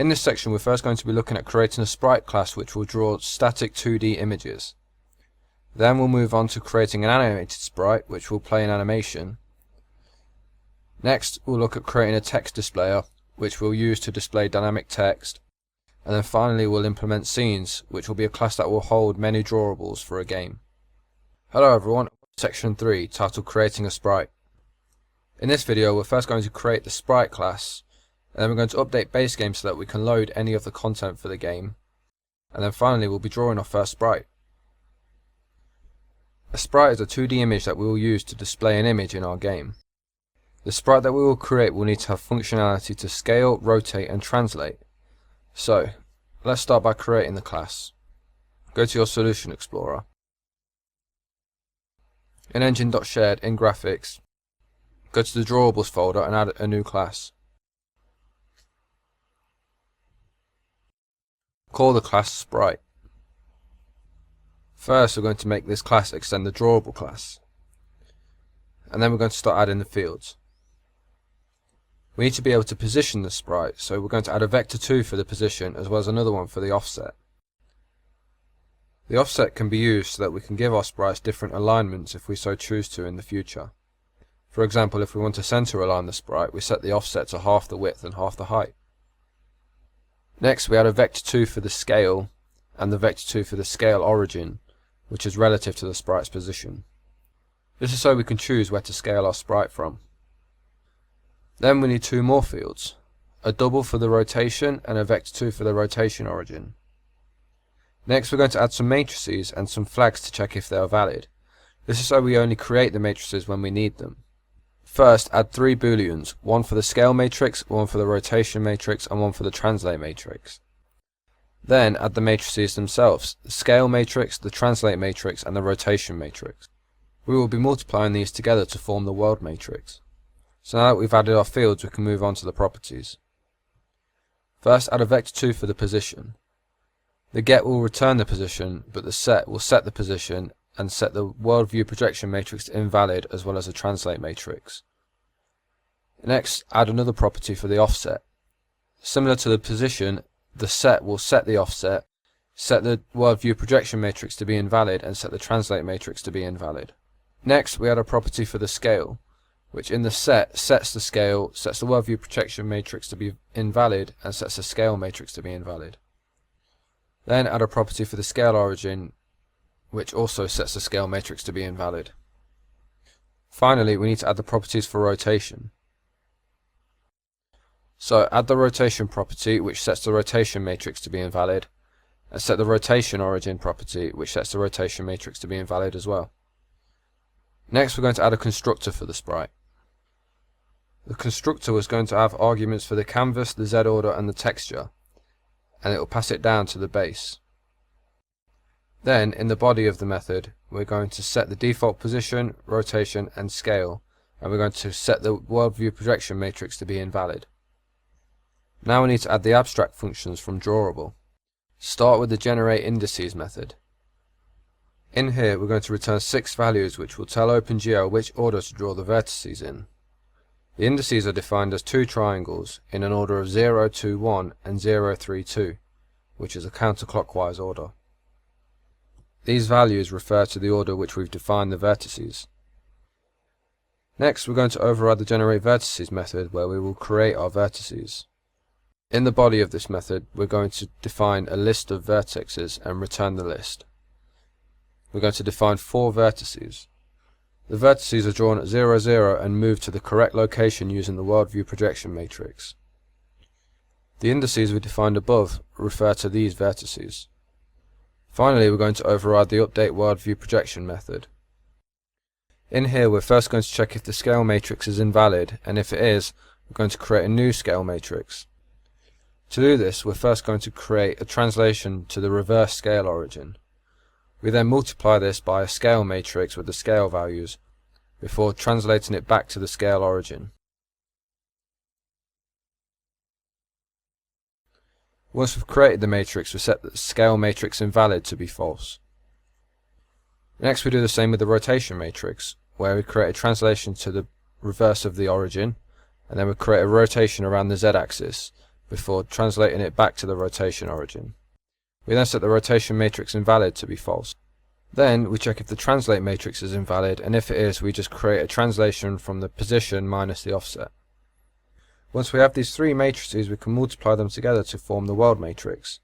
In this section, we're first going to be looking at creating a sprite class which will draw static 2D images. Then we'll move on to creating an animated sprite which will play an animation. Next, we'll look at creating a text displayer which we'll use to display dynamic text. And then finally, we'll implement scenes, which will be a class that will hold many drawables for a game. Hello everyone, section 3, titled Creating a Sprite. In this video, we're first going to create the Sprite class, and then we're going to update BaseGame so that we can load any of the content for the game. And then finally, we'll be drawing our first sprite. A sprite is a 2D image that we will use to display an image in our game. The sprite that we will create will need to have functionality to scale, rotate, and translate. So, let's start by creating the class. Go to your Solution Explorer. In engine.shared, in graphics, go to the drawables folder and add a new class. Call the class Sprite. First, we're going to make this class extend the drawable class. And then we're going to start adding the fields. We need to be able to position the sprite, so we're going to add a vector 2 for the position as well as another one for the offset. The offset can be used so that we can give our sprites different alignments if we so choose to in the future. For example, if we want to center align the sprite, we set the offset to half the width and half the height. Next, we add a vector 2 for the scale and the vector 2 for the scale origin, which is relative to the sprite's position. This is so we can choose where to scale our sprite from. Then we need two more fields, a double for the rotation and a vector 2 for the rotation origin. Next, we're going to add some matrices and some flags to check if they are valid. This is so we only create the matrices when we need them. First, add three booleans, one for the scale matrix, one for the rotation matrix, and one for the translate matrix. Then add the matrices themselves, the scale matrix, the translate matrix, and the rotation matrix. We will be multiplying these together to form the world matrix. So now that we've added our fields, we can move on to the properties. First, add a vector 2 for the position. The get will return the position, but the set will set the position and set the world view projection matrix to invalid as well as a translate matrix. Next, add another property for the offset. Similar to the position, the set will set the offset, set the world view projection matrix to be invalid, and set the translate matrix to be invalid. Next, we add a property for the scale, which in the set sets the scale, sets the world view projection matrix to be invalid, and sets the scale matrix to be invalid. Then add a property for the scale origin, which also sets the scale matrix to be invalid. Finally, we need to add the properties for rotation. So add the rotation property, which sets the rotation matrix to be invalid, and set the rotation origin property, which sets the rotation matrix to be invalid as well. Next, we're going to add a constructor for the sprite. The constructor is going to have arguments for the canvas, the Z order, and the texture, and it will pass it down to the base. Then, in the body of the method, we're going to set the default position, rotation, and scale, and we're going to set the world view projection matrix to be invalid. Now we need to add the abstract functions from drawable. Start with the generate indices method. In here, we're going to return 6 values which will tell OpenGL which order to draw the vertices in. The indices are defined as two triangles in an order of 0, 2, 1 and 0, 3, 2, which is a counterclockwise order. These values refer to the order which we've defined the vertices. Next, we're going to override the generate vertices method where we will create our vertices. In the body of this method, we're going to define a list of vertices and return the list. We're going to define 4 vertices. The vertices are drawn at 0, 0 and moved to the correct location using the world view projection matrix. The indices we defined above refer to these vertices. Finally, we're going to override the update world view projection method. In here, we're first going to check if the scale matrix is invalid, and if it is, we're going to create a new scale matrix. To do this, we're first going to create a translation to the reverse scale origin. We then multiply this by a scale matrix with the scale values, before translating it back to the scale origin. Once we've created the matrix, we set the scale matrix invalid to be false. Next, we do the same with the rotation matrix, where we create a translation to the reverse of the origin, and then we create a rotation around the z-axis before translating it back to the rotation origin. We then set the rotation matrix invalid to be false. Then we check if the translate matrix is invalid, and if it is, we just create a translation from the position minus the offset. Once we have these three matrices, we can multiply them together to form the world matrix.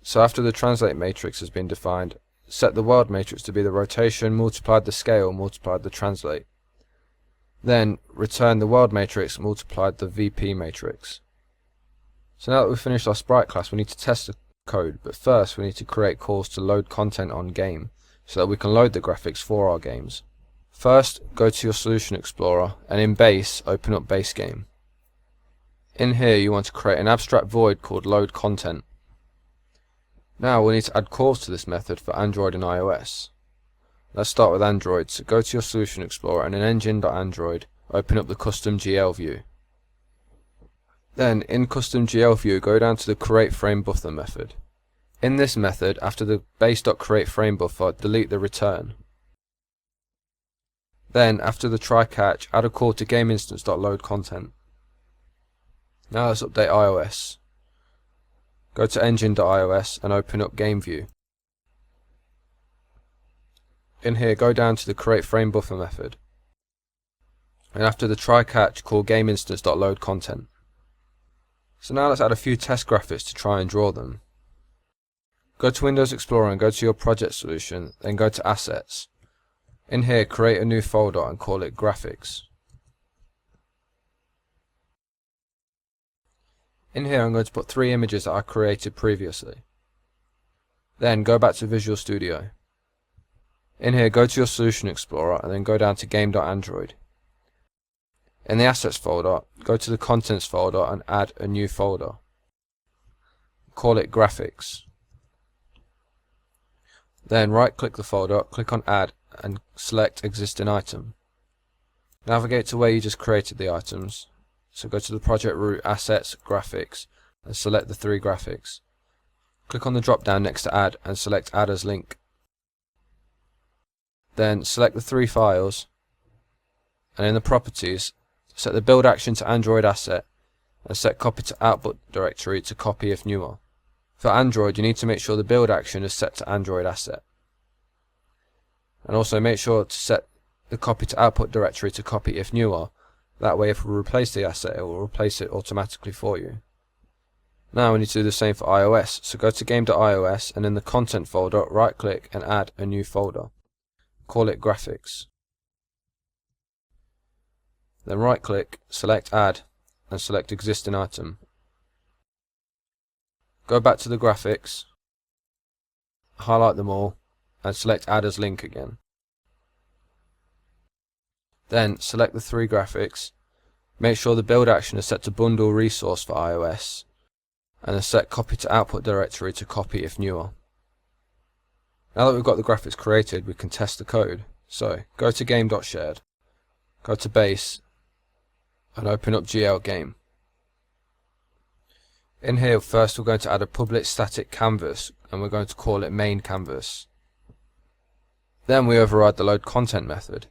So after the translate matrix has been defined, set the world matrix to be the rotation multiplied the scale multiplied the translate. Then return the world matrix multiplied the VP matrix. So now that we've finished our sprite class, we need to test the code, but first we need to create calls to load content on game so that we can load the graphics for our games. First, go to your Solution Explorer and in Base, open up BaseGame. In here you want to create an abstract void called load content. Now we'll need to add calls to this method for Android and iOS. Let's start with Android, so go to your Solution Explorer and in engine.android, open up the custom GL view. Then in custom GL view, go down to the createFrameBuffer method. In this method, after the base.createFrameBuffer, delete the return. Then after the try catch, add a call to GameInstance.loadContent. Now let's update iOS. Go to engine.ios and open up GameView. In here, go down to the createFrameBuffer method. And after the try catch, call GameInstance.loadContent. So now let's add a few test graphics to try and draw them. Go to Windows Explorer and go to your project solution, then go to Assets. In here, create a new folder and call it Graphics. In here I'm going to put 3 images that I created previously. Then go back to Visual Studio. In here go to your Solution Explorer and then go down to game.android. In the Assets folder, go to the Contents folder and add a new folder. Call it Graphics. Then right click the folder, click on Add and select Existing Item. Navigate to where you just created the items. So go to the project root, Assets, Graphics, and select the 3 graphics. Click on the drop down next to Add and select Add as Link. Then select the 3 files, and in the Properties, set the build action to Android Asset, and set Copy to Output Directory to Copy if newer. For Android, you need to make sure the build action is set to Android Asset. And also make sure to set the Copy to Output Directory to Copy if newer. That way if we replace the asset, it will replace it automatically for you. Now we need to do the same for iOS, so go to game.ios and in the content folder, right click and add a new folder. Call it Graphics. Then right click, select Add, and select Existing Item. Go back to the graphics, highlight them all, and select Add as Link again. Then select the 3 graphics, make sure the build action is set to Bundle Resource for iOS, and then set Copy to Output Directory to Copy if newer. Now that we've got the graphics created, we can test the code. So go to game.shared, go to Base, and open up GL Game. In here first we're going to add a public static canvas, and we're going to call it main canvas. Then we override the load content method.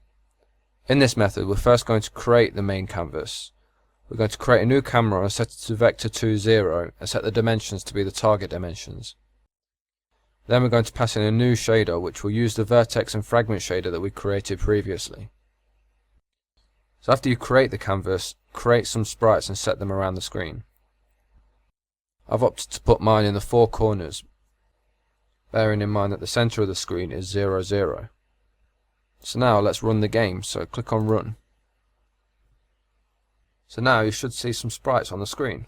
In this method, we're first going to create the main canvas. We're going to create a new camera and set it to vector2 0 and set the dimensions to be the target dimensions. Then we're going to pass in a new shader which will use the vertex and fragment shader that we created previously. So after you create the canvas, create some sprites and set them around the screen. I've opted to put mine in the 4 corners, bearing in mind that the center of the screen is 0, 0. So now let's run the game, so click on Run. So now you should see some sprites on the screen.